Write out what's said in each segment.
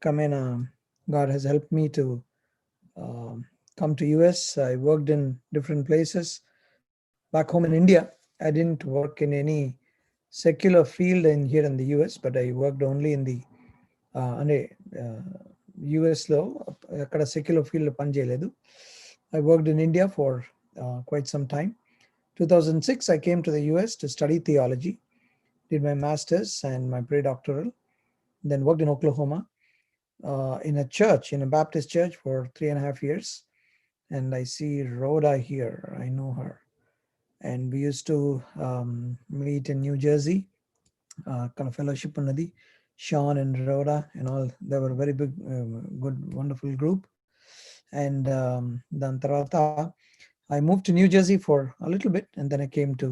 God has helped me to come to US. I worked in different places. Back home in India, I didn't work in any secular field here in the US, but I worked only in the US లో అక్కడ secular field పనిచేయలేదు. I worked in India for quite some time. 2006, I came to the US to study theology, did my master's and my pre-doctoral, then worked in Oklahoma in a church, in a Baptist church for 3.5 years. And I see Rhoda here. I know her. And we used to meet in New Jersey, kind of fellowship unnadi. Sean and Rhoda and all, they were a very big, good, wonderful group. And then tarvata I moved to New Jersey for a little bit, and then I came to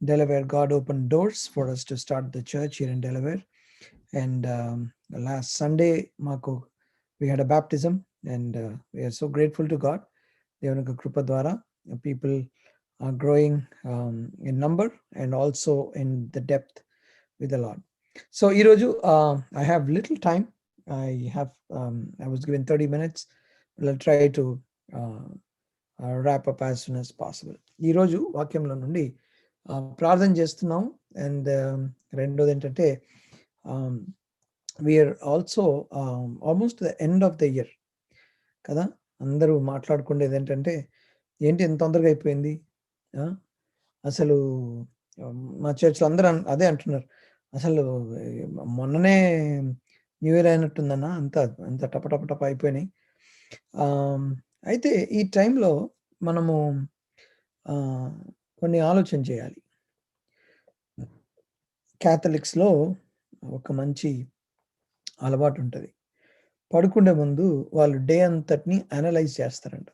Delaware. God opened doors for us to start the church here in Delaware. And last Sunday, Marco, we had a baptism, and we are so grateful to God. Devanika Krupa Dwara, people are growing in number and also in the depth with the Lord. So, Iroju, I have little time. I was given 30 minutes. But I'll try to wrap up as soon as possible. ఈరోజు వాక్యంలో నుండి ప్రార్థన చేస్తున్నాం. And రెండోది ఏంటంటే we're also almost the end of the year కదా. అందరూ మాట్లాడుకునేది ఏంటంటే ఏంటి ఎంత తొందరగా అయిపోయింది, అసలు మా చర్చ్లో అందరూ అదే అంటున్నారు, అసలు మొన్ననే న్యూ ఇయర్ అయినట్టుందన్నా, అంత అంత టప అయిపోయినాయి. అయితే ఈ టైంలో మనము కొన్ని ఆలోచన చేయాలి. క్యాథలిక్స్లో ఒక మంచి అలవాటు ఉంటుంది. పడుకునే ముందు వాళ్ళు డే అంతటిని అనలైజ్ చేస్తారంట.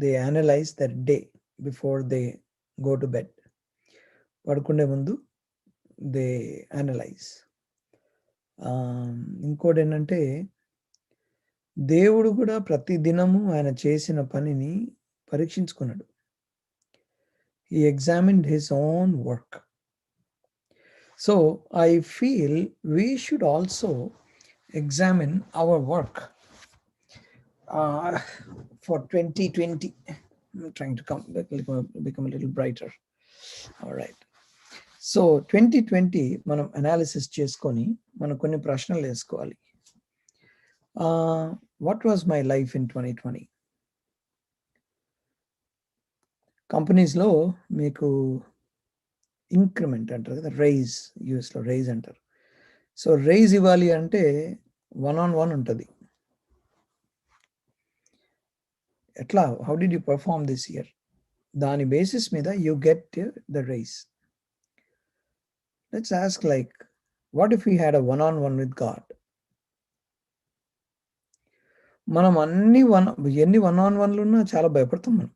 They analyse their day before they go to bed. పడుకునే ముందు దే అనలైజ్. ఇంకోటి ఏంటంటే దేవుడు కూడా ప్రతి దినము ఆయన చేసిన పనిని పరీక్షించుకున్నాడు. He examined his own work. So I feel we should also examine our work for 2020. I'm trying to become a little brighter. All right. So 2020 మనం అనాలిసిస్ చేసుకొని మనం కొన్ని ప్రశ్నలు వేసుకోవాలి. What was my life in 2020? కంపెనీస్లో మీకు increment అంటారు కదా, రైజ్, యూఎస్లో రైజ్ అంటారు. సో రైజ్ ఇవ్వాలి అంటే 1-on-1 ఉంటుంది. ఎట్లా, how did you perform this year, దాని బేసిస్ మీద you get the raise. Let's ask like, what if you had a 1-on-1 with God? మనం ఎన్ని 1-on-1లు ఉన్నా చాలా భయపడతాం మనం.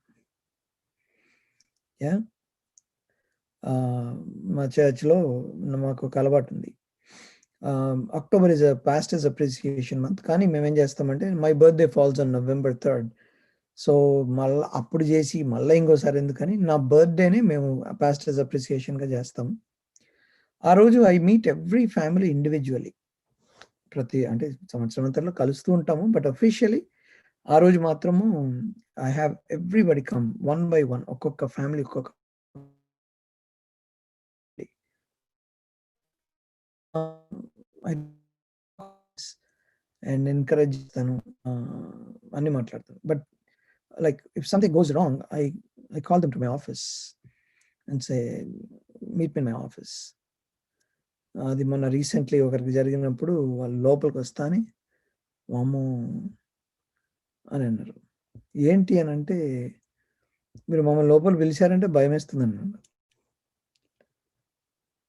మా చర్చ్లో మాకు ఒక అలవాటు ఉంది. October is a pastors appreciation month, కానీ మేమేం చేస్తామంటే my birthday falls on November 3rd. So మళ్ళీ అప్పుడు చేసి మళ్ళీ ఇంకోసారి ఎందుకని నా బర్త్డేనే మేము పాస్టర్స్ అప్రిసియేషన్గా చేస్తాం. ఆ రోజు I meet every family individually. అంటే సంవత్సరం అంతలో కలుస్తూ ఉంటాము, బట్ అఫీషియలీ ఆ రోజు మాత్రము I have everybody come 1 by 1, ఒక్కొక్క ఫ్యామిలీ ఒక్కొక్క అండ్ ఎంకరేజ్ చేస్తాను, అన్నీ మాట్లాడతాను. But like if something goes wrong, I call them to my office and say meet me in my office. అది మొన్న రీసెంట్లీ ఒకరికి జరిగినప్పుడు వాళ్ళు లోపలికి వస్తాని వామ్మో అని అన్నారు. ఏంటి అని అంటే, మీరు మమ్మల్ని లోపల పిలిచారంటే భయం వేస్తుంది అన్నాడు.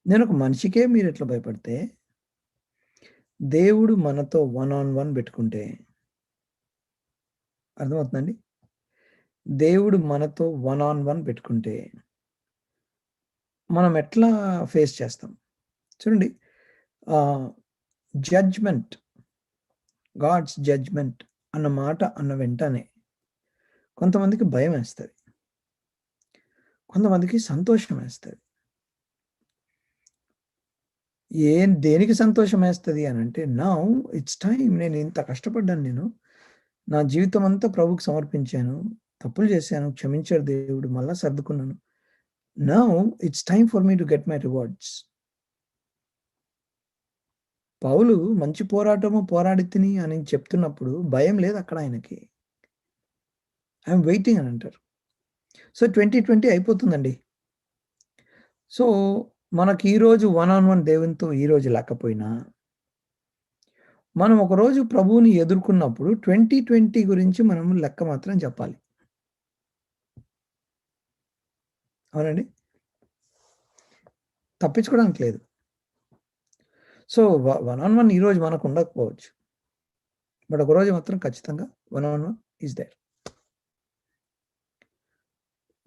నేను ఒక మనిషికే మీరు ఎట్లా భయపడితే, దేవుడు మనతో 1-on-1 పెట్టుకుంటే, అర్థమవుతుందండి? దేవుడు మనతో 1-on-1 పెట్టుకుంటే మనం ఎట్లా ఫేస్ చేస్తాం చూడండి. జడ్జ్మెంట్, గాడ్స్ జడ్జ్మెంట్ అన్న మాట అన్న వెంటనే కొంతమందికి భయం వేస్తుంది, కొంతమందికి సంతోషం వేస్తుంది. దేనికి సంతోషం వేస్తది అనంటే, నౌ ఇట్స్ టైమ్. నేను ఇంత కష్టపడ్డాను నేను. నా జీవితం అంతా ప్రభువుకి సమర్పించాను. తప్పులు చేశాను. క్షమించాడు దేవుడు. మళ్ళా సర్దుకున్నాను. Now it's time for me to get my rewards. Paul మంచి పోరాటము పోరాడితిని అని చెప్తున్నప్పుడు భయం లేదు అక్కడ ఆయనకి. ఐఎమ్ వెయిటింగ్ అని అంటారు. సో 2020 అయిపోతుందండి. సో మనకి ఈరోజు వన్ ఆన్ వన్ దేవునితో ఈరోజు లేకపోయినా, మనం ఒకరోజు ప్రభువుని ఎదుర్కొన్నప్పుడు 2020 గురించి మనం లెక్క మాత్రం చెప్పాలి. అవునండి. తప్పించుకోవడానికి లేదు. సో వన్ ఆన్ వన్ ఈరోజు మనకు ఉండకపోవచ్చు. బట్ ఒకరోజు మాత్రం ఖచ్చితంగా one on one is there.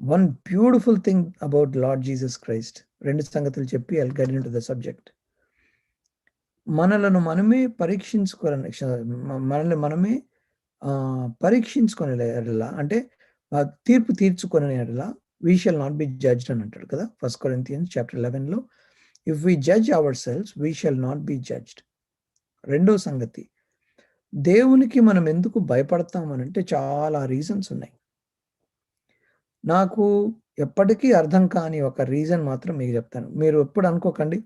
One beautiful thing about Lord Jesus Christ. 2 సంగతులు చెప్పి I'll get into the subject. మనలను మనమే మనల్ని మనమే పరీక్షించుకునే ఎడల, అంటే తీర్పు తీర్చుకునే ఎడల we shall not be judged అని అంటాడు కదా 1 కొరింథియన్స్ చాప్టర్ 11లో. If we judge ourselves we shall not be judged. రెండో సంగతి, దేవునికి మనం ఎందుకు భయపడతామనంటే చాలా రీజన్స్ ఉన్నాయి. నాకు ఎప్పటికీ అర్థం కాని ఒక రీజన్ మాత్రం మీకు చెప్తాను. మీరు ఎప్పుడు అనుకోకండి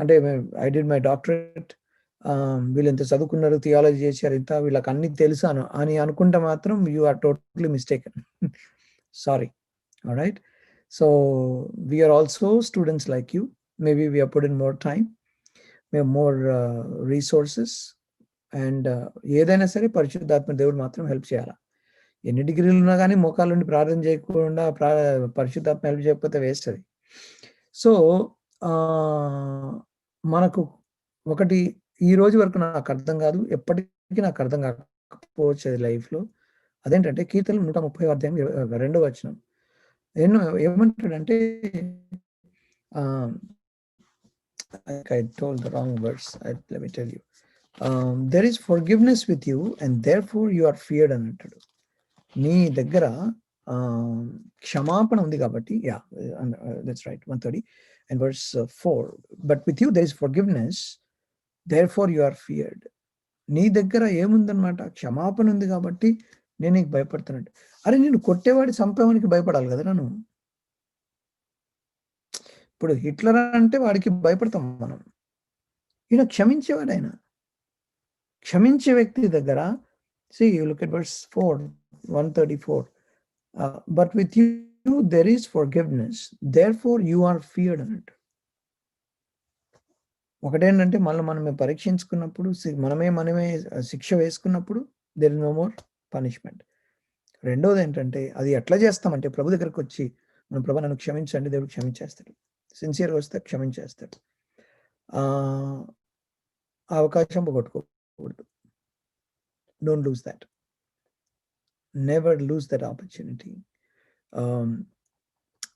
అంటే ఐ డిడ్ మై డాక్టరేట్, వీళ్ళు ఇంత చదువుకున్నారు, థియాలజీ చేశారు, ఇంత వీళ్ళకి అన్ని తెలుసు అని అనుకుంటే మాత్రం you are totally mistaken. Sorry. Alright. So we're also students like you. Maybe we put in more time, may more resources, and ఏదైనా సరే పరిశుద్ధాత్మ దేవుడు మాత్రం హెల్ప్ చేయాలి. ఎన్ని డిగ్రీలు ఉన్నా కానీ మోకాళ్ళ నుండి ప్రార్థన చేయకుండా పరిశుద్ధాత్మ హెల్ప్ చేయకపోతే వేస్ట్ అది. సో మనకు ఒకటి ఈ రోజు వరకు నాకు అర్థం కాదు, ఎప్పటికీ నాకు అర్థం కాకపోవచ్చు అది లైఫ్లో. అదేంటంటే కీర్తనలు 130 అధ్యాయం 2వ వచనం ఏమంటాడంటే, I told the wrong verse. Let me tell you. There is forgiveness with you and therefore you are feared అని అంటాడు. నీ దగ్గర క్షమాపణ ఉంది కాబట్టి, that's right, 130 and verse 4. But with you there is forgiveness, therefore you are feared. నీ దగ్గర ఏముందన్నమాట? క్షమాపణ ఉంది కాబట్టి నేను నీకు భయపడుతున్నాడు. అరే నేను కొట్టేవాడి చంపేవానికి భయపడాలి కదా నన్ను. ఇప్పుడు హిట్లర్ అంటే వాడికి భయపడతాం మనం. ఈయన క్షమించేవాడు. ఆయన క్షమించే వ్యక్తి దగ్గర, see you look at verse 4, 134. But with you there is forgiveness, therefore you are feared అన్నట్టు. ఒకటేంటంటే మనమే పరీక్షించుకున్నప్పుడు, మనమే శిక్ష వేసుకున్నప్పుడు there is no more punishment. రెండోది ఏంటంటే, అది ఎట్లా చేస్తామంటే ప్రభు దగ్గరకు వచ్చి మనం ప్రభు నన్ను క్షమించండి, దేవుడు క్షమించేస్తాడు. సిన్సియర్గా వస్తే క్షమించేస్తాడు. అవకాశం పోగొట్టుకోకూడదు. Don't lose that. Never lose that opportunity.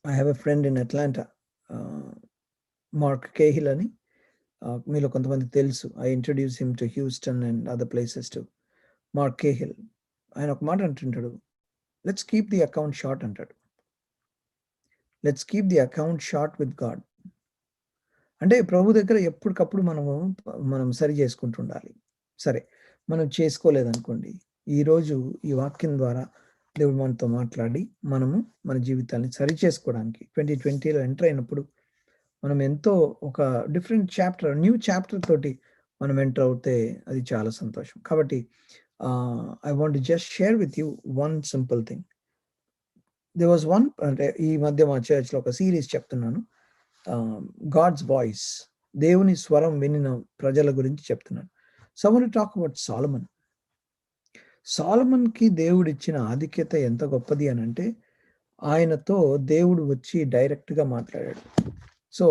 I have a friend in Atlanta, Mark Cahill అని. మీలో కొంతమందికి తెలుసు. I introduced him to Houston and other places too. Mark Cahill. ఆయన ఒక మాట అంటుంటాడు, let's keep the account short అంటాడు. Let's keep the account short with God. అంటే ప్రభు దగ్గర ఎప్పటికప్పుడు మనం సరి చేసుకుంటూ ఉండాలి. సరే, మనం చేసుకోలేదనుకోండి, ఈరోజు ఈ వాక్యం ద్వారా దేవుడు మనతో మాట్లాడి మనము మన జీవితాన్ని సరి చేసుకోవడానికి 2020లో ఎంటర్ అయినప్పుడు మనం ఎంతో ఒక డిఫరెంట్ చాప్టర్, న్యూ చాప్టర్ తోటి మనం ఎంటర్ అవుతే అది చాలా సంతోషం. కాబట్టి I want to just share with you one simple thing. There was one, అంటే ఈ మధ్య మా చర్చ్లో ఒక సిరీస్ చెప్తున్నాను, గాడ్స్ వాయిస్, దేవుని స్వరం వినిన ప్రజల గురించి చెప్తున్నాను. So I want to talk about Solomon. సాలమన్కి దేవుడు ఇచ్చిన ఆధిక్యత ఎంత గొప్పది అని అంటే, ఆయనతో దేవుడు వచ్చి డైరెక్ట్గా మాట్లాడాడు. So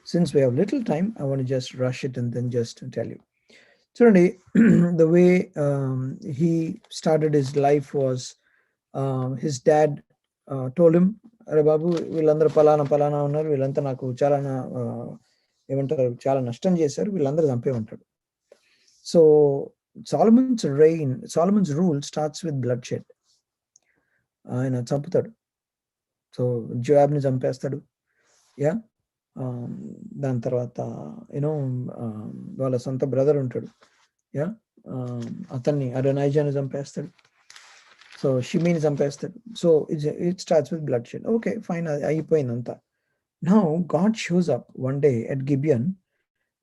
since we have little time, I want just rush it and then just tell you. చూడండి, the way he started his life was, his dad told him, అరే బాబు వీళ్ళందరూ పలానా ఉన్నారు, వీళ్ళంతా నాకు చాలా ఏమంటారు, చాలా నష్టం చేశారు, వీళ్ళందరూ చంపే ఉంటాడు. So Solomon's rule starts with bloodshed. ఆయన చంపుతాడు. సో జోయాబ్ని చంపేస్తాడు. దాని తర్వాత యూనో వాళ్ళ సొంత బ్రదర్ ఉంటాడు, యా, అతన్ని అడోనైజాని చంపేస్తాడు. సో షిమీని చంపేస్తాడు. So it starts with bloodshed. Okay fine, అయిపోయిందంతా. Now God shows up one day at Gibeon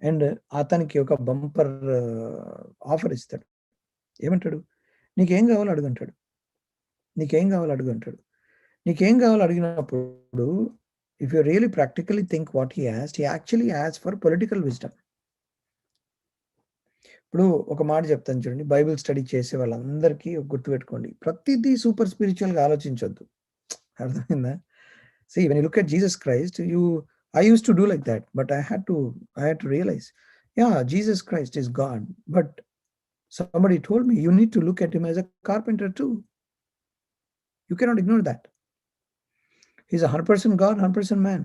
and అతనికి ఒక బంపర్ ఆఫర్ ఇస్తాడు. ఏమంటాడు? నీకేం కావాలో అడుగుంటాడు. నీకేం కావాలో అడుగుంటాడు. నీకేం కావాలో అడిగినప్పుడు, if you really practically think what he actually as for political wisdom. ఇప్పుడు ఒక మాట చెప్తాను చూడండి, బైబిల్ స్టడీ చేసే వాళ్ళందరికీ గుర్తుపెట్టుకోండి, ప్రతిదీ సూపర్ స్పిరిచువల్గా ఆలోచించొద్దు. అర్థమైందా? See, when you look at Jesus Christ, I used to do like that, but I had to realize, yeah, Jesus Christ is God, but somebody told me you need to look at him as a carpenter too. You cannot ignore that. He's 100% God, 100% man.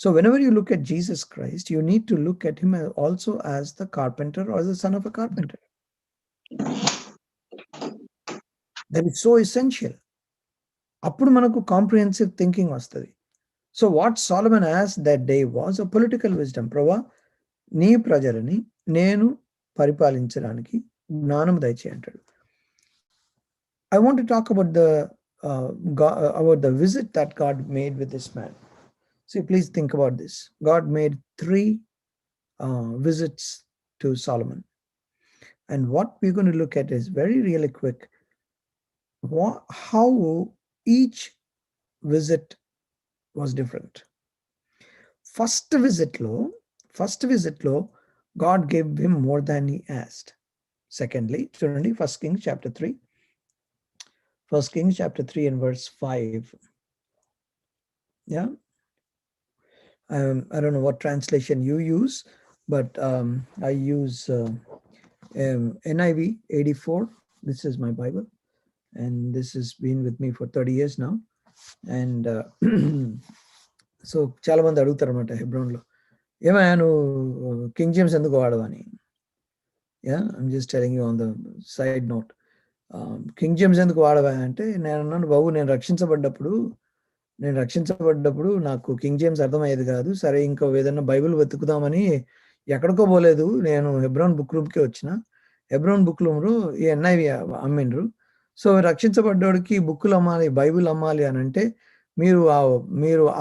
So whenever you look at Jesus Christ, you need to look at him also as the carpenter or the son of a carpenter. That is so essential. అప్పుడు మనకు comprehensive thinking వస్తుంది. So what Solomon యాస్ that day was a political wisdom. ప్రభా, నీ ప్రజలని నేను పరిపాలించడానికి జ్ఞానం దయచేయి అంటాడు. I want to talk about the visit that God made with this man. So please think about this. God made 3 visits to Solomon. And what we're going to look at is very really quick how each visit was different. First visit lo God gave him more than he asked. Secondly, చూడండి, 1 Kings chapter 3 and verse 5. Yeah, I don't know what translation you use, but I use NIV 84. This is my Bible, and this has been with me for 30 years now. And so చాలా మంది అడుగుతారు అనమాట హెబ్రోన్లో, ఏమయ్యా నువ్వు King James ఎందుకు వాడవని. Yeah, I'm just telling you on the side note. King James ఎందుకు వాడవా అంటే, నేను అన్నాను, బాబు నేను రక్షించబడ్డప్పుడు నాకు కింగ్ జేమ్స్ అర్థమయ్యేది కాదు. సరే ఇంకా ఏదైనా బైబిల్ వెతుకుదామని ఎక్కడికో పోలేదు, నేను హెబ్రోన్ బుక్ రూమ్కే వచ్చిన. హెబ్రోన్ బుక్ రూమ్లో ఈ NIV అమ్మిండ్రు. సో రక్షించబడ్డోడికి బుక్కులు అమ్మాలి, బైబిల్ అమ్మాలి అని అంటే, మీరు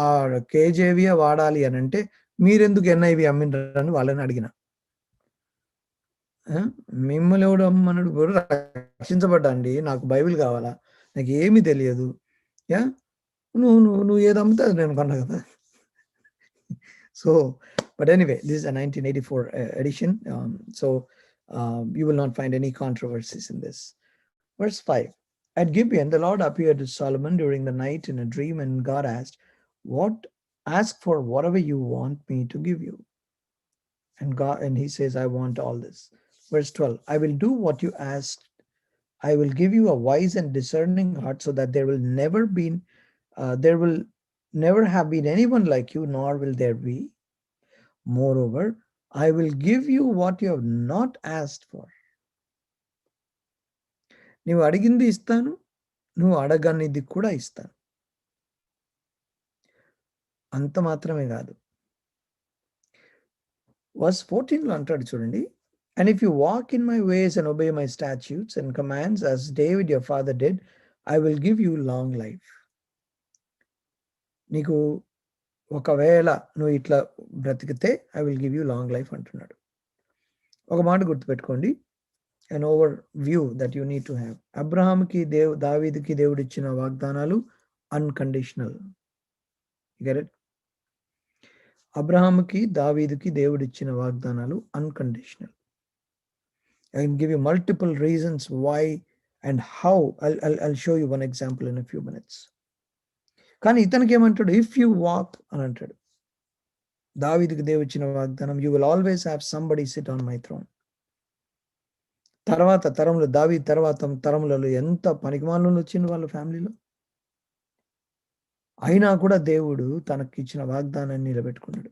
ఆ KJV వాడాలి అని అంటే మీరెందుకు NIV అమ్మిండ్రని వాళ్ళని అడిగిన. మిమ్మల్ని ఎవడు అమ్మన్నాడు? రక్షించబడ్డా అండి, నాకు బైబిల్ కావాలా, నాకు ఏమీ తెలియదు. యా, నువ్వు ఏది అమ్మితే అది నేను కొన్నా కదా. So but anyway, this is a 1984 edition, so you will not find any controversies in this. Verse 5. At Gibeon, the Lord appeared to Solomon during the night in a dream, and God asked, ask for whatever you want me to give you. And he says, I want all this. Verse 12. I will do what you asked. I will give you a wise and discerning heart, so that there will never have been anyone like you, nor will there be. Moreover, I will give you what you have not asked for. నీవు అడిగింది ఇస్తాను, నువ్వు అడగనిది కూడా ఇస్తాను. అంత మాత్రమే కాదు. Verse 14లో అంటాడు చూడండి, and if you walk in my ways and obey my statutes and commands as David your father did, I will give you long life. నీకు ఒకవేళ నువ్వు ఇట్లా బ్రతికితే I will give you long life అంటున్నాడు. ఒక మాట గుర్తుపెట్టుకోండి, an overview that you need to have. అబ్రహాముకి దావీదుకి దేవుడు ఇచ్చిన వాగ్దానాలు అన్కండిషనల్. You get it? అబ్రహాముకి దావీదుకి దేవుడు ఇచ్చిన వాగ్దానాలు unconditional. I can give you multiple reasons why and how. I'll show you one example in a few minutes. కానీ ఇతనికి ఏమంటాడు? ఇఫ్ యూ వాక్ అని అంటాడు. దావీదుకి దేవుడు ఇచ్చిన వాగ్దానం, you will always have somebody sit on my throne. తర్వాత తరంలో, దావీదు తర్వాత తరములలో ఎంత పనికిమాలను వచ్చింది వాళ్ళ ఫ్యామిలీలో, అయినా కూడా దేవుడు తనకి ఇచ్చిన వాగ్దానాన్ని నిలబెట్టుకున్నాడు.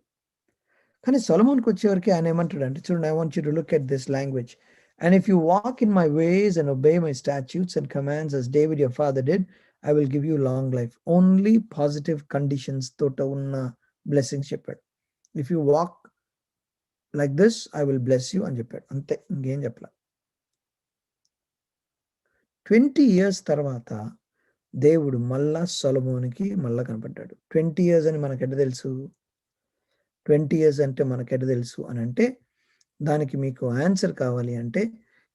కానీ సొలొమోన్కి వచ్చేవరకు ఆయన ఏమంటాడు అంటే, చూడండి, I want you to look at this language. And if you walk in my ways and obey my statutes and commands as David your father did, I will give you long life. Only positive conditions తోట ఉన్న blessings చెప్పాడు. If you walk like this I will bless you అని చెప్పాడు. అంతే, ఇంకేం చెప్పలే. 20 years తర్వాత దేవుడు మళ్ళా సొలొమోనుకి మళ్ళా కనపడ్డాడు. 20 years అని మనకెట్ట తెలుసు? 20 years అంటే మనకెట్ట తెలుసు అని అంటే, దానికి మీకు ఆన్సర్ కావాలి అంటే,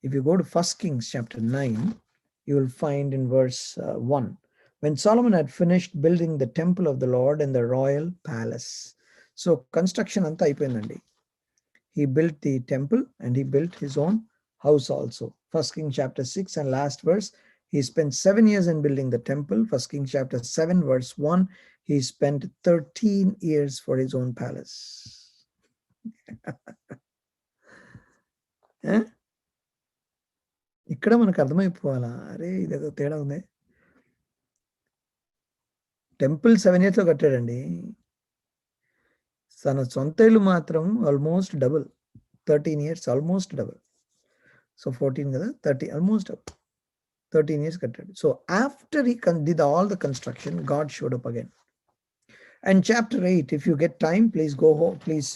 if you go to first Kings chapter 9, you will find in verse 1, when Solomon had finished building the temple of the Lord in the royal palace. So construction anta అయిపోయిందండి. He built the temple and he built his own house also. First King chapter 6 and last verse, he spent 7 years in building the temple. First King chapter 7 verse 1, he spent 13 years for his own palace. ఇక్కడ మనకు అర్థమైపోవాలా, అరే ఇదేదో తేడా ఉంది. Temple 7 years లో కట్టాడండి. తన సొంత ఇల్లు మాత్రం almost double, 13 years, almost double. So 14 కదా, 30, ఆల్మోస్ట్ 13 years కట్టాడు. So after he did all the construction, God showed up again. And chapter 8, if you get time, please go home, please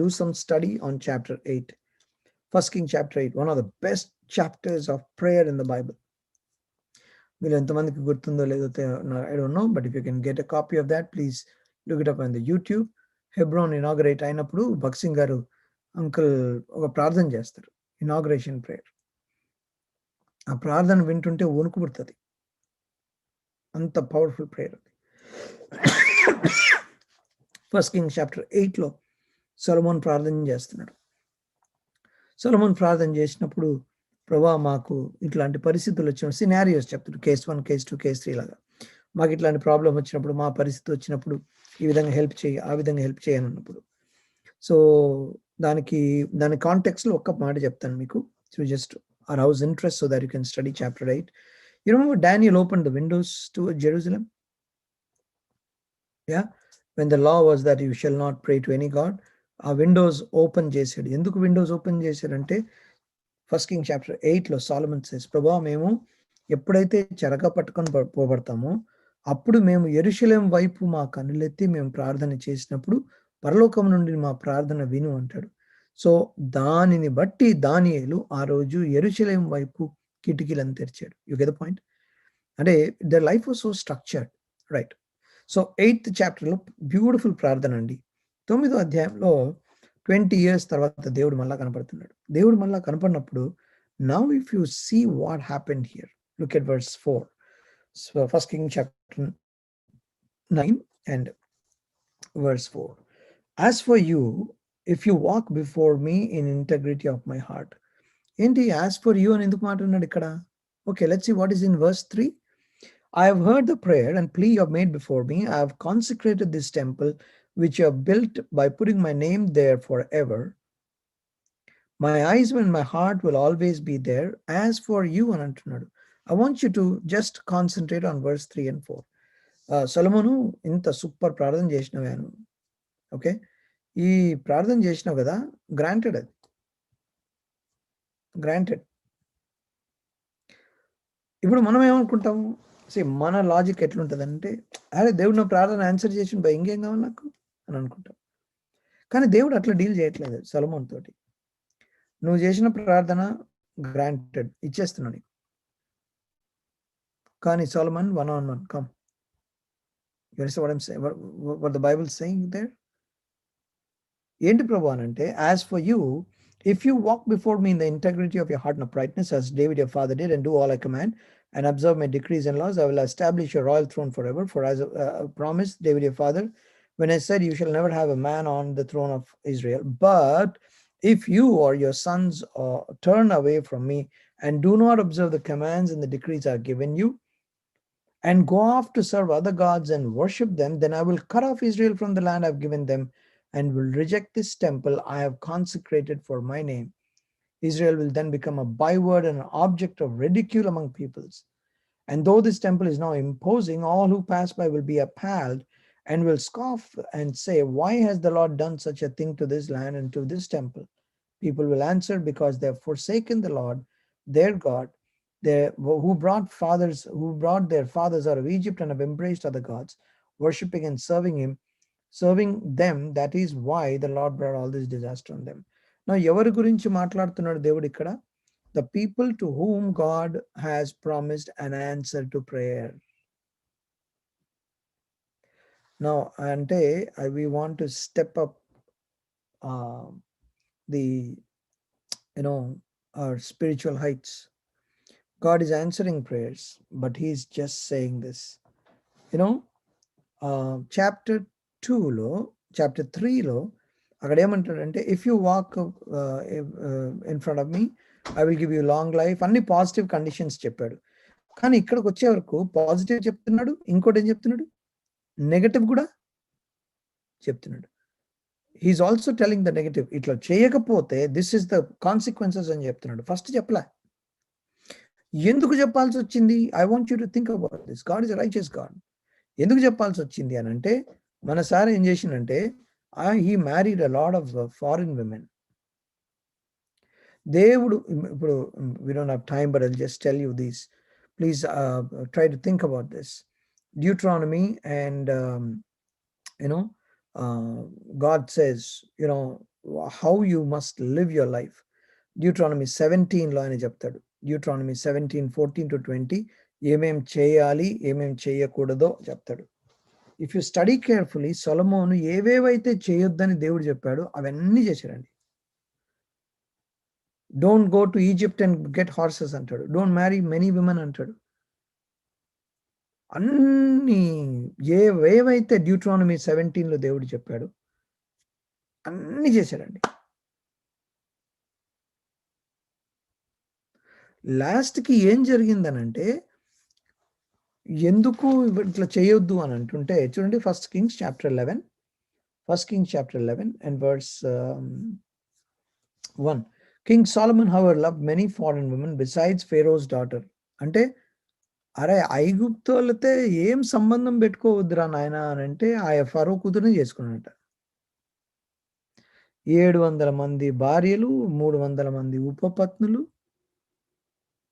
do some study on chapter 8. First King chapter 8, one of the best chapters of prayer in the Bible. మీరు ఎంతమందికి గుర్తుందో లేదో I don't know, but if you can get a copy of that, please look it up on the YouTube. Hebron inaugurate అయినప్పుడు భక్సింగ్ గారు uncle ఒక ప్రార్థన చేస్తారు, inauguration prayer. ఆ ప్రార్థన వింటుంటే వణుకు పుడుతుంది, అంత పవర్ఫుల్ ప్రేయర్ అది. ఫస్ట్ కింగ్ చాప్టర్ 8లో సొలొమోన్ ప్రార్థన చేస్తున్నాడు. సొలొమోన్ ప్రార్థన చేసినప్పుడు, ప్రభా మాకు ఇట్లాంటి పరిస్థితులు వచ్చిన సినారియోస్ చెప్తాడు, కేస్ 1, కేస్ 2, కేస్ 3 లాగా. మాకు ఇట్లాంటి ప్రాబ్లం వచ్చినప్పుడు, మా పరిస్థితి వచ్చినప్పుడు ఈ విధంగా హెల్ప్ చేయి, ఆ విధంగా హెల్ప్ చేయని అన్నప్పుడు. సో దాని కాంటెక్స్లో ఒక్క మాట చెప్తాను మీకు. So just arouse interest so that you can study chapter 8. You remember Daniel opened the windows to Jerusalem? Yeah, when the law was that you shall not pray to any god, ఆ windows open చేశాడు. ఎందుకు windows open చేశాడంటే, first king chapter 8లో Solomon says, ప్రభా మేము ఎప్పుడైతే చెరక పట్టుకొని పోబడతామో అప్పుడు మేము యెరూషలేము వైపు మా కన్నులెత్తి మేము ప్రార్థన చేసినప్పుడు పరలోకం నుండి మా ప్రార్థన విను అంటాడు. సో దానిని బట్టి దానియేలు ఆ రోజు యెరూషలేము వైపు కిటికీలను తెరిచాడు. You get the point? అంటే the life was so structured, right? So 8th చాప్టర్లో బ్యూటిఫుల్ ప్రార్థన అండి. 9వ అధ్యాయంలో 20 years తర్వాత దేవుడు మళ్ళా కనపడుతున్నాడు. దేవుడు మళ్ళా కనపడినప్పుడు, now if you see what happened here, look at verse 4. So first King chapter 9 and verse 4. As for you, if you walk before me in integrity of my heart. ఏంటి as for you అని ఎందుకు మాట్లాడినాడు ఇక్కడ? Okay, let's see what is in verse 3. I have heard the prayer and plea you have made before me. I have consecrated this temple which you have built by putting my name there forever. My eyes and my heart will always be there. As for you అని అంటున్నాడు. I want you to just concentrate on verse 3 and 4. సొలొమోను ఇంత super ప్రార్థన చేసినవాను. Okay, ఈ ప్రార్థన చేసినావు కదా, granted, అది granted. ఇప్పుడు మనం ఏమనుకుంటాము, మన లాజిక్ ఎట్లుంటుందంటే, అరే దేవుడు నా ప్రార్థన ఆన్సర్ చేసి ఇంకేం కావాలి నాకు అని అనుకుంటాం. కానీ దేవుడు అట్లా డీల్ చేయట్లేదు సొలొమోన్ తోటి. నువ్వు చేసిన ప్రార్థన గ్రాంటెడ్, ఇచ్చేస్తున్నావు నీకు. కానీ Solomon, one-on-one, come. You understand what I'm saying? What the Bible is saying there? ఏంటి ప్రభు అని అంటే, as for you, if you walk before me in the integrity of your heart and uprightness, as David your father did, and do all I command, and observe my decrees and laws, I will establish your royal throne forever. For as promised David your father, when I said, you shall never have a man on the throne of Israel. But if you or your sons turn away from me and do not observe the commands and the decrees I have given you, and go off to serve other gods and worship them, then I will cut off Israel from the land I have given them, and will reject this temple I have consecrated for my name. Israel will then become a byword and an object of ridicule among peoples. And though this temple is now imposing, all who pass by will be appalled and will scoff and say, why has the Lord done such a thing to this land and to this temple? People will answer, because they have forsaken the Lord, their God, who brought their fathers out of Egypt, and have embraced other gods, worshipping and serving him serving them. That is why the Lord brought all this disaster on them. Now ఎవరి గురించి మాట్లాడుతున్నాడు దేవుడు ఇక్కడ? The people to whom God has promised an answer to prayer. Now అంటే we want to step up the our spiritual heights. God is answering prayers, but he is just saying this. Chapter 2లో chapter 3లో అక్కడ ఏమంటాడంటే, if you walk in front of me I will give you long life, అన్ని positive conditions చెప్పాడు. కానీ ఇక్కడికి వచ్చే వరకు positive చెప్తున్నాడు, ఇంకోటి ఏం చెప్తున్నాడు, నెగటివ్ కూడా చెప్తున్నాడు. He's also telling the negative. ఇట్లా చేయకపోతే దిస్ ఇస్ ద కాన్సిక్వెన్సెస్ అని చెప్తున్నాడు. ఫస్ట్ చెప్పలే. ఎందుకు చెప్పాల్సి వచ్చింది? I want you to think about this. God is righteous God. ఎందుకు చెప్పాల్సి వచ్చింది అని అంటే, మన సార్ ఏం చేసిందంటే, he married a lot of foreign women. దేవుడు ఇప్పుడు, we don't have time, but I'll just tell you these. Please try to think about this. Deuteronomy, and God says, how you must live your life. Deuteronomy 17లో ఆయన చెప్తాడు. Deuteronomy 17:14-20 ఏమేం చేయాలి, ఏమేం చేయకూడదో చెప్తాడు. If you study carefully, సొలొమోను ఏవేవైతే చేయొద్దని దేవుడు చెప్పాడు అవన్నీ చేశాడండి. Don't go to Egypt and get horses అంటాడు. డోంట్ మ్యారీ మెనీ విమెన్ అంటాడు. అన్ని ఏవేవైతే డ్యూట్రానమీ 17లో దేవుడు చెప్పాడు అన్ని చేశాడండి. లాస్ట్కి ఏం జరిగిందనంటే, ఎందుకు ఇట్లా చేయొద్దు అని అంటుంటే చూడండి, first Kings chapter 11 and verse 1. King Solomon, however, loved many foreign women besides Pharaoh's daughter. అంటే అరే ఐగుప్తులతో ఏం సంబంధం పెట్టుకోవద్దురా నాయన అని అంటే ఆ ఫరో కూతురుని చేసుకున్నట. 700 మంది భార్యలు, 300 మంది ఉపపత్నులు,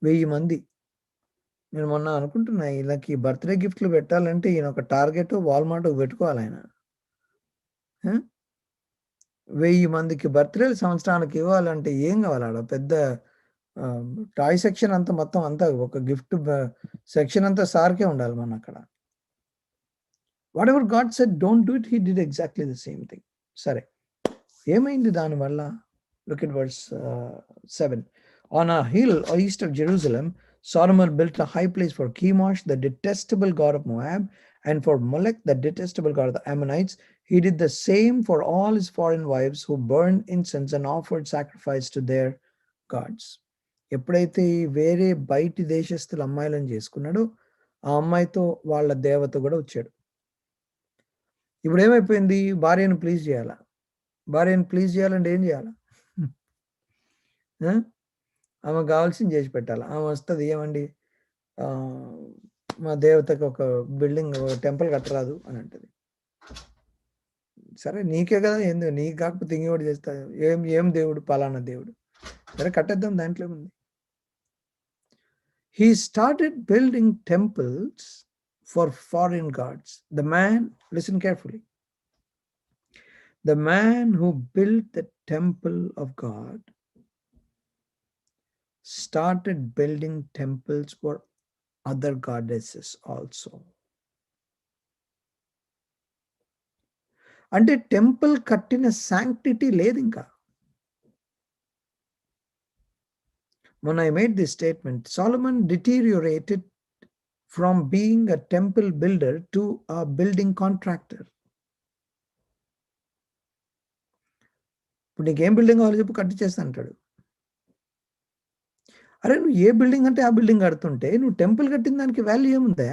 1000 మంది. నేను మొన్న అనుకుంటున్నా, వీళ్ళకి బర్త్డే గిఫ్ట్లు పెట్టాలంటే ఈయన ఒక టార్గెట్ వాల్మార్ట్ పెట్టుకోవాలి. ఆయన 1000 మందికి బర్త్డేలు సంవత్సరానికి ఇవ్వాలంటే ఏం కావాలి? ఆడ పెద్ద టాయ్ సెక్షన్ అంతా, మొత్తం అంతా ఒక గిఫ్ట్ సెక్షన్ అంతా సార్కే ఉండాలి మన అక్కడ. Whatever God said don't do it, he did exactly the same thing. సరే, ఏమైంది దానివల్ల? Look at verse 7. On a hill east of Jerusalem, Solomon built a high place for Chemosh, the detestable god of Moab, and for Molech, the detestable god of the Ammonites. He did the same for all his foreign wives who burned incense and offered sacrifice to their gods. ఎప్పుడైతే వేరే బయటి దేశస్తుల అమ్మాయిలను చేసుకున్నాడో ఆ అమ్మాయితో వాళ్ళ దేవత కూడా వచ్చాడు. ఇప్పుడు ఏమైపోయింది? భార్యను ప్లీజ్ చేయాలా? భార్యను ప్లీజ్ చేయాలంటే ఏం చేయాలా? ఆమె కావాల్సింది చేసి పెట్టాలి. ఆమె వస్తుంది, ఏమండి మా దేవతకు ఒక బిల్డింగ్, టెంపుల్ కట్టరాదు అని అంటది. సరే నీకే కదా, ఏందో నీకు కాకపోతే ఇంకోటి చేస్తా. ఏం దేవుడు? పలానా దేవుడు. సరే కట్టేద్దాం, దాంట్లో ఉంది. He started building temples for foreign gods. The man, listen carefully, the man who built the temple of God started building temples for other goddesses also. అంటే టెంపుల్ కట్టిన శాంక్టిటీ లేదు ఇంకా. When I made this statement, Solomon deteriorated from being a temple builder to a building contractor. ఇప్పుడు నీకేం building కావాలో చెప్పు, కట్టి చేస్తా అంటాడు. అరే నువ్వు ఏ బిల్డింగ్ అంటే ఆ బిల్డింగ్ కడుతుంటే నువ్వు టెంపుల్ కట్టిన దానికి వాల్యూ ఏముందా?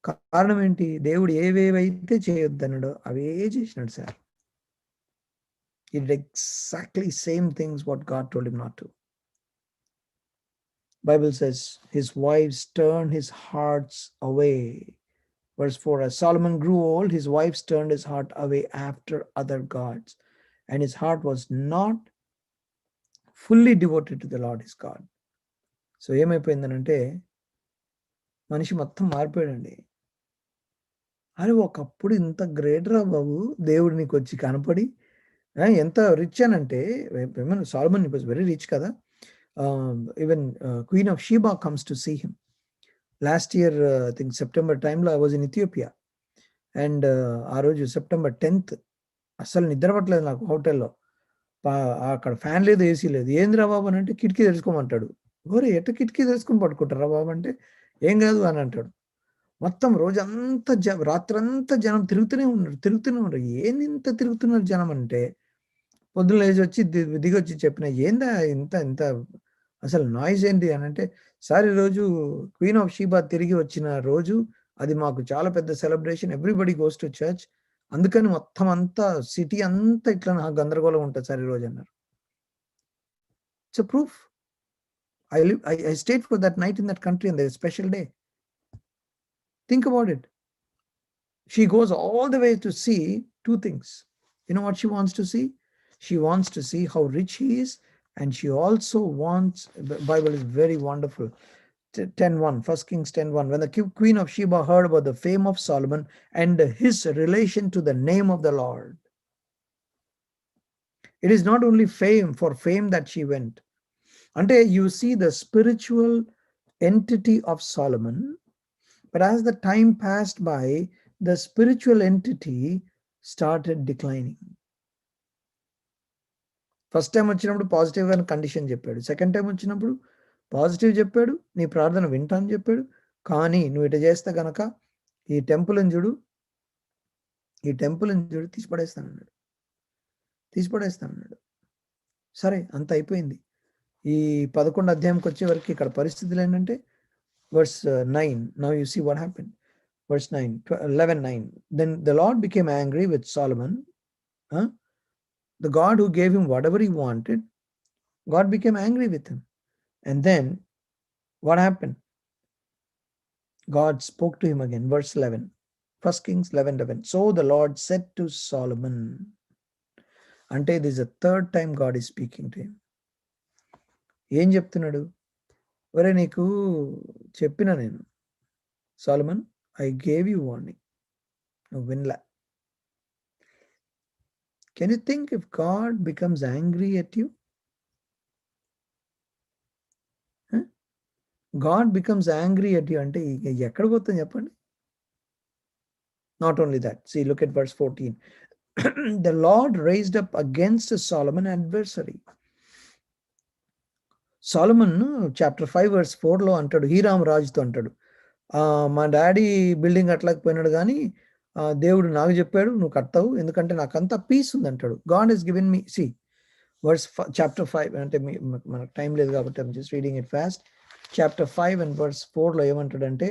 కారణం ఏంటి? దేవుడు ఏవేవైతే చేయొద్దన్నాడో అవే చేసినాడు sir. He did exactly same things what God told him not to. Bible says his wives turned his hearts away. Verse 4, as Solomon grew old, his wives turned his heart away after other gods, and his heart was not fully devoted to the Lord his God. So ఏమైపోయిందనంటే, మనిషి మొత్తం మారిపోయాడండి. అరే! ఒకప్పుడు ఇంత great రా బాబు! దేవుడు నీకొచ్చి కనపడి ఎంత rich అనంటే సాలమన్ వాస్ వెరీ రిచ్ కదా! Even queen of Sheba comes to see him. Last year I think September టైమ్‌లో I was in Ethiopia. And ఆ రోజు సెప్టెంబర్ 10థ్ అస్సలు నిద్ర పట్టలేదు నాకు హోటల్‌లో. పా అక్కడ ఫ్యాన్ లేదు, ఏసీ లేదు. "ఏందిరా బాబు" అనంటే కిటికీ తెరుచుకోమంటాడు. "ఒరేయ్! ఎట్ట కిటికీ తెరుచుకొని పడుకుంటారా బాబు" అంటే, "ఏం గాదు" అని అంటాడు. మొత్తం రోజంతా రాత్రంతా జనం తిరుగుతూనే ఉన్నారు. తిరుగుతూనే ఉన్నారు. ఏంది ఇంత తిరుగుతున్నారు జనం అంటే, పొద్దున్న లేచొచ్చి దిగొచ్చి చెప్పిన, "ఏందా ఇంత ఇంత అసలు నాయిస్ ఏంటి" అనంటే, "సార్ ఈరోజు క్వీన్ ఆఫ్ షీబా తిరిగి వచ్చిన రోజు. అది మాకు చాలా పెద్ద celebration. Everybody goes to church. అందుకని మొత్తం అంతా సిటీ అంతా ఇట్లా గందరగోళం ఉంటది సార్ ఈరోజు" అన్నారు. It's a proof. I stayed for that night in that country and there's a special day. Think about it. She goes all the way to see two things. You know what she wants to see? She wants to see how rich he is, and she also wants, the Bible is very wonderful. 10:1, 1 Kings 10:1. When the queen of Sheba heard about the fame of Solomon and his relation to the name of the Lord, it is not only for fame that she went. Ante you see the spiritual entity of Solomon, but as the time passed by, the spiritual entity started declining. First time వచ్చినప్పుడు positive అని condition చెప్పాడు. Second time వచ్చినప్పుడు positive చెప్పాడు. నీ ప్రార్థన వింటా అని చెప్పాడు. కానీ నువ్వు ఇట చేస్తే గనక ఈ టెంపుల్‌ని చూడు, తీసి పడేస్తానన్నాడు. తీసి పడేస్తానన్నాడు. సరే అంత అయిపోయింది. ఈ 11 అధ్యాయంకి వచ్చే వరకు ఇక్కడ పరిస్థితులు ఏంటంటే verse 9. Now you see what happened. Verse 9, 11:9. Then the Lord became angry with Solomon. The God who gave him whatever he wanted, God became angry with him. And then what happened? God spoke to him again. Verse 11. 1 Kings 11:11. So the Lord said to Solomon, అంటే this is the third time God is speaking to him. ఏం చెప్తున్నాడు? ఒరే నీకు చెప్పిన నేను, Solomon, I gave you warning. నువ్వు వినలే. Can you think if God becomes angry at you? God becomes angry at you అంటే ఎక్కడ పోతుంది చెప్పండి? Not only that. See, look at verse 14. The Lord raised up against Solomon an adversary. Solomon chapter 5 verse 4లో అంటాడు, హీరామ్ రాజుతో అంటాడు, మా daddy building కట్టలేకపోయినాడు కానీ దేవుడు నాకు చెప్పాడు నువ్వు కడతావు ఎందుకంటే నాకంతా పీస్ ఉంది అంటాడు. God has given me, see, verse chapter 5 అంటే మనకు టైం లేదు కాబట్టి I'm just reading it fast. Chapter 5 and verse 4లో ఏమంటాడంటే,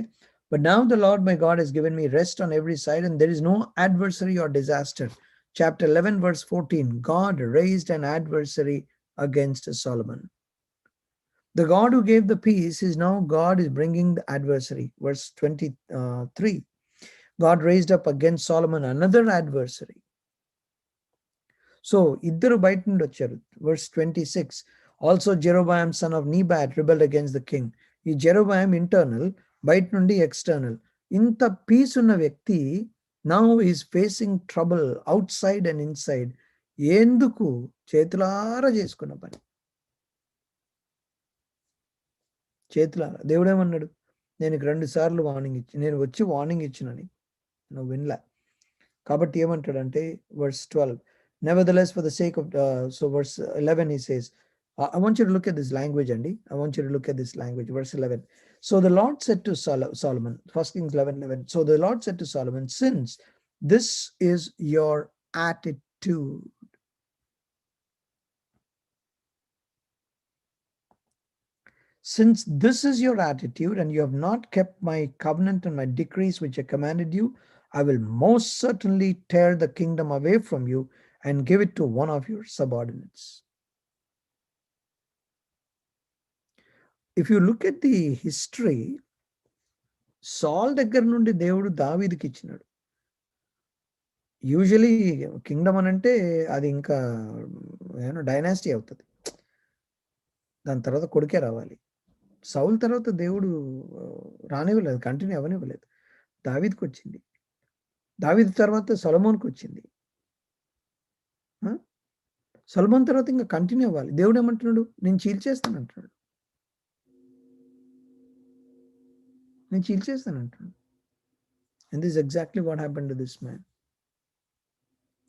but now the Lord my God has given me rest on every side and there is no adversary or disaster. Chapter 11 verse 14, God raised an adversary against Solomon. The God who gave the peace is now God is bringing the adversary. Verse 23, God raised up against Solomon another adversary. So ఇద్దరు బయట నుండి వచ్చారు. Verse 26, also Jeroboam son of Nebat rebelled against the king. ఈ Jeroboam internal, బయట నుండి external. ఇంత piece ఉన్న వ్యక్తి now is facing trouble outside and inside. ఎందుకు? చేతులారా చేసుకున్న పని. చేతులారా. దేవుడేమన్నాడు? నేను 2 సార్లు వార్నింగ్ ఇచ్చి, నేను వచ్చి వార్నింగ్ ఇచ్చినని నువ్వు వినలే. కాబట్టి ఏమంటాడంటే verse 12, nevertheless for the sake of so verse 11 he says, I want you to look at this language, Andy. I want you to look at this language. Verse 11. So the Lord said to Solomon, 1 Kings 11:11. So the Lord said to Solomon, since this is your attitude, since this is your attitude and you have not kept my covenant and my decrees which I commanded you, I will most certainly tear the kingdom away from you and give it to one of your subordinates. If you look at the history, సాల్ దగ్గర నుండి దేవుడు దావీదుకి ఇచ్చినాడు. Usually Kingdom అని అంటే అది ఇంకా dynasty అవుతుంది, దాని తర్వాత కొడుకే రావాలి. సౌలు తర్వాత దేవుడు రానివ్వలేదు, కంటిన్యూ అవ్వనివ్వలేదు. దావీదుకి వచ్చింది, దావీదు తర్వాత సొలొమోన్కి వచ్చింది. సొలొమోన్ తర్వాత ఇంకా కంటిన్యూ అవ్వాలి. దేవుడు ఏమంటున్నాడు? నేను చీల్చేస్తాను అంటున్నాడు. నేను చీల్చేస్తాను అంటున్నాడు. And this is exactly what happened to this man.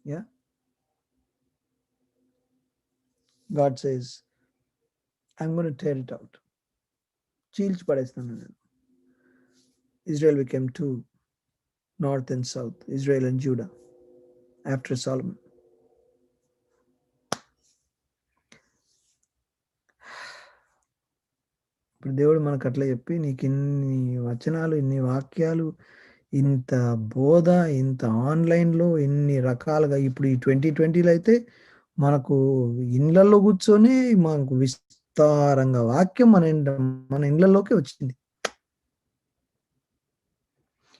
Yeah. God says, I'm going to tear it out. చీల్చి పడేస్తాను నేను. Israel became two, north and south, Israel and Judah, after Solomon. ఇప్పుడు దేవుడు మనకు అట్లా చెప్పి, నీకు ఇన్ని వచనాలు, ఇన్ని వాక్యాలు, ఇంత బోధ, ఇంత ఆన్లైన్లో ఇన్ని రకాలుగా, ఇప్పుడు ఈ 2020లో అయితే మనకు ఇండ్లలో కూర్చొని మనకు విస్తారంగా వాక్యం మన ఇండ్లలోకి వచ్చింది.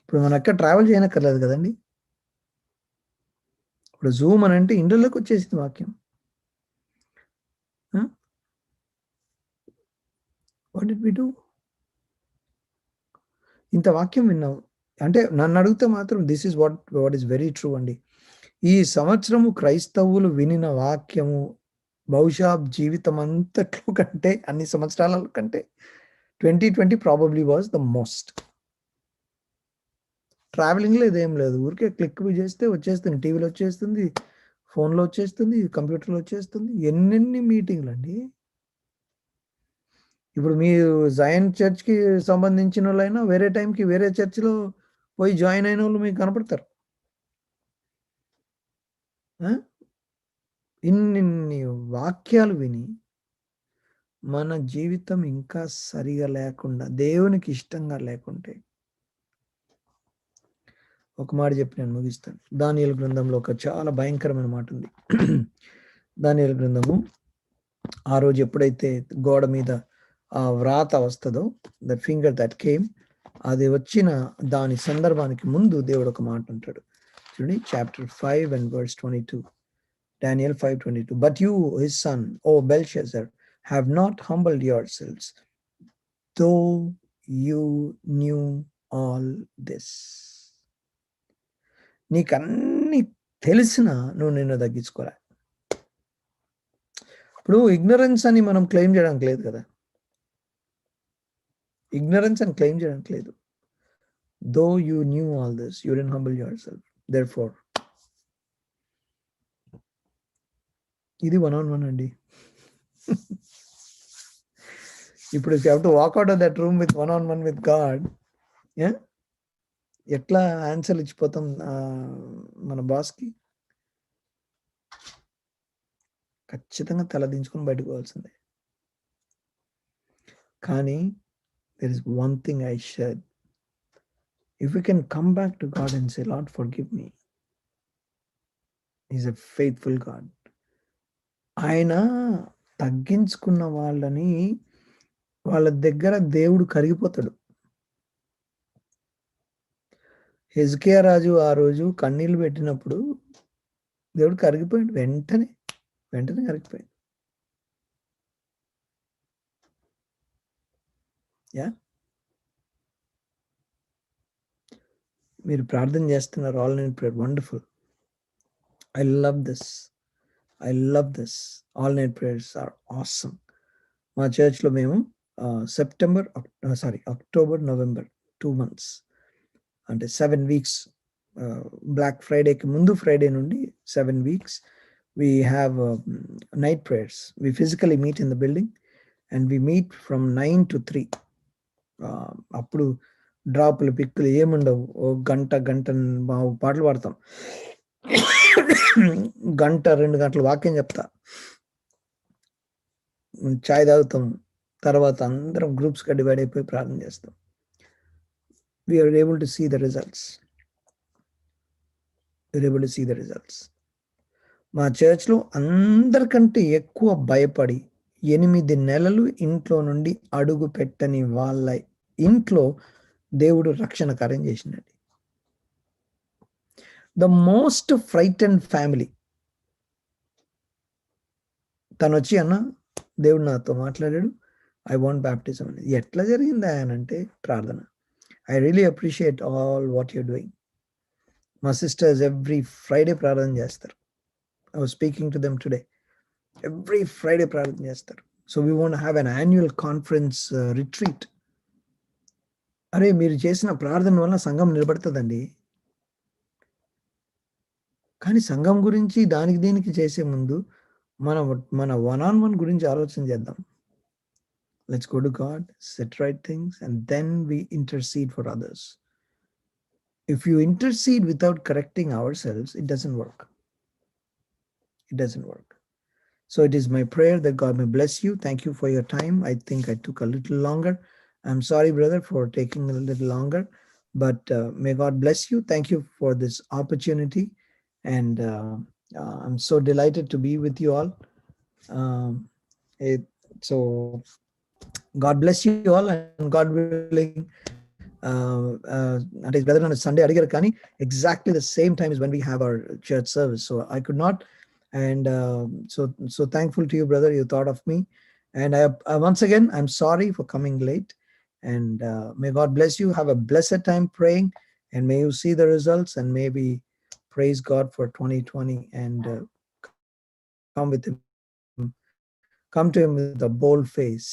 ఇప్పుడు మనం ఎక్కడ ట్రావెల్ చేయనక్కర్లేదు కదండి. ఇప్పుడు జూమ్ అని అంటే ఇండ్లలోకి వచ్చేసింది వాక్యం. What did we do? ఇంత వాక్యం విన్నావు అంటే నన్ను అడిగితే మాత్రం this is what is very true అండి. ఈ సంవత్సరము క్రైస్తవులు వినిన వాక్యము బహుశా జీవితం అంతట్లో కంటే, అన్ని సంవత్సరాల కంటే 2020 probably was the most. Travelling లేదు, ఏం లేదు, ఊరికే క్లిక్ చేస్తే వచ్చేస్తుంది, టీవీలో వచ్చేస్తుంది, ఫోన్లో వచ్చేస్తుంది, కంప్యూటర్లో వచ్చేస్తుంది. ఎన్నెన్ని మీటింగ్లు అండి. ఇప్పుడు మీరు జయన్ చర్చ్కి సంబంధించిన వాళ్ళైనా వేరే టైంకి వేరే చర్చ్లో పోయి జాయిన్ అయిన వాళ్ళు మీకు కనపడతారు. ఇన్ని వాక్యాలు విని మన జీవితం ఇంకా సరిగా లేకుండా, దేవునికి ఇష్టంగా లేకుంటే, ఒక మాట చెప్పి నేను ముగిస్తాను. దానియేలు గ్రంథంలో ఒక చాలా భయంకరమైన మాట ఉంది. దానియేలు గ్రంథము ఆ రోజు ఎప్పుడైతే గోడ మీద ఆ వ్రాత వస్తుందో, ద ఫింగర్ దట్ కేమ్, అది వచ్చిన దాని సందర్భానికి ముందు దేవుడు ఒక మాట అంటాడు చూడండి. Chapter 5 and verse 22, Daniel 5:22. But you, his son, O Belshazzar, have not humbled yourselves, though you knew all this. నీకన్నీ తెలిసిన నువ్వు నిన్ను తగ్గించుకోలే. ఇప్పుడు ఇగ్నరెన్స్ అని మనం క్లెయిమ్ చేయడానికి లేదు కదా. ఇగ్నరెన్స్ అని క్లెయిమ్ చేయడానికి లేదు. Though you knew all this, you didn't humble yourself. Therefore, ఇది 1-on-1 అండి. ఇప్పుడు if you have to walk out of that room with 1-on-1 with God, ఎట్లా ఆన్సర్లు ఇచ్చిపోతాం మన బాస్కి? ఖచ్చితంగా తలదించుకొని బయటకు పోవాల్సిందే. కానీ there is one thing I said. If we can come back to God and say, Lord, forgive me. He's a faithful God. ఆయన తగ్గించుకున్న వాళ్ళని, వాళ్ళ దగ్గర దేవుడు కరిగిపోతాడు. హిజ్కియా రాజు ఆ రోజు కన్నీళ్లు పెట్టినప్పుడు దేవుడు కరిగిపోయాడు. వెంటనే కరిగిపోయాడు. మీరు ప్రార్థన చేస్తున్నారు, all night prayer, wonderful. I love this. All night prayers are awesome. మా చర్చ్లో మేము అక్టోబర్ నవంబర్ 2 months అంటే 7 weeks, బ్లాక్ ఫ్రైడేకి ముందు ఫ్రైడే నుండి 7 weeks we have night prayers. We physically meet in the building and we meet from 9 to 3. అప్పుడు డ్రాపులు పిక్కులు ఏముండవు. గంట పాటలు పాడతాం, గంట 2 గంటలు వాక్యం చెప్తా, చాయ్ తాగుతాం, తర్వాత అందరం గ్రూప్స్గా డివైడ్ అయిపోయి ప్రార్థన చేస్తాం. We are able to see the results. మా చర్చ్లో అందరికంటే ఎక్కువ భయపడి 8 నెలలు ఇంట్లో నుండి అడుగు పెట్టని వాళ్ళ ఇంట్లో దేవుడు రక్షణ కార్యం చేసినాడు. ద మోస్ట్ ఫ్రైటెండ్ ఫ్యామిలీ తను వచ్చి, అన్న దేవుడు నాతో మాట్లాడాడు, I want baptism. ఎట్లా జరిగిందా అని అంటే ప్రార్థన. I really appreciate all what you're doing. My sisters every Friday ప్రార్థన చేస్తారు. I was speaking to them today. Every Friday ప్రార్థన చేస్తారు. So we want to have an annual conference retreat. అరే మీరు చేసిన ప్రార్థన వల్ల సంఘం నిలబడుతుందండి. కానీ సంఘం గురించి దానికి దీనికి చేసే ముందు మన మన వన్ ఆన్ వన్ గురించి ఆలోచన చేద్దాం. Let's go to God, set right things, and then we intercede for others. If you intercede without correcting ourselves, it doesn't work. It doesn't work. So it is my prayer that God may bless you. Thank you for your time. I think I took a little longer. I'm sorry, brother, for taking a little longer, but may God bless you. Thank you for this opportunity. And I'm so delighted to be with you all. Um, so God bless you all, and God willing, అంటే brother on a Sunday అడిగారు కానీ exactly the same time is when we have our church service, so I could not. And so thankful to you, brother, you thought of me. And I once again, I'm sorry for coming late. And may God bless you. Have a blessed time praying, and may you see the results, and maybe praise God for 2020, and come to him with a bold face.